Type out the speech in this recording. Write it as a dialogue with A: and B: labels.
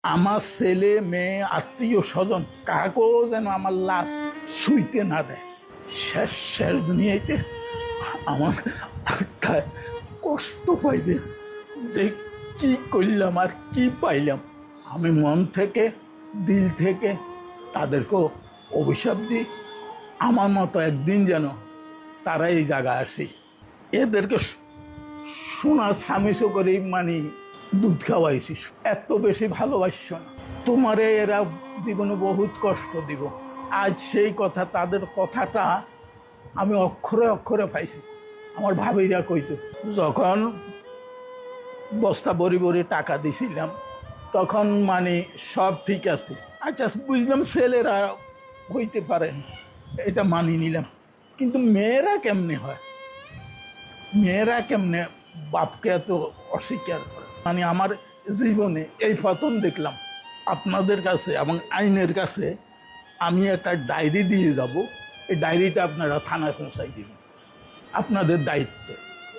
A: আমার ছেলে মেয়ে আত্মীয় স্বজন কাকেও যেন আমার লাশ শুইতে না দেয়। শেষ শেষ দুনিয়াতে আমার আত্মায় কষ্ট পাইবে যে কি করলাম আর কি পাইলাম। আমি মন থেকে দিল থেকে তাদেরকেও অভিশাপ দিই, আমার মতো একদিন যেন তারা এই জায়গায় আসে। এদেরকে সোনার স্বামীসো করে মানে দুধ খাওয়াইছিস, এত বেশি ভালোবাসছ না। তোমারে এরা জীবনে বহুত কষ্ট দিব। আজ সেই কথা, তাদের কথাটা আমি অক্ষরে অক্ষরে পাইছি। আমার ভাবিরা কইতো, যখন বস্তা বড়ি বড়ি টাকা দিছিলাম তখন মানে সব ঠিক আছে, আচ্ছা বুঝলাম ছেলেরা হইতে পারে, এটা মানি নিলাম, কিন্তু মেয়েরা কেমনে হয়, মেয়েরা কেমনে বাপকে এত অস্বীকার করে। মানে আমার জীবনে এই প্রথম দেখলাম। আপনাদের কাছে এবং আইনের কাছে আমি একটা ডায়েরি দিয়ে যাব, এই ডায়েরিটা আপনারা থানায় পৌঁছাই দিবেন, আপনাদের দায়িত্ব।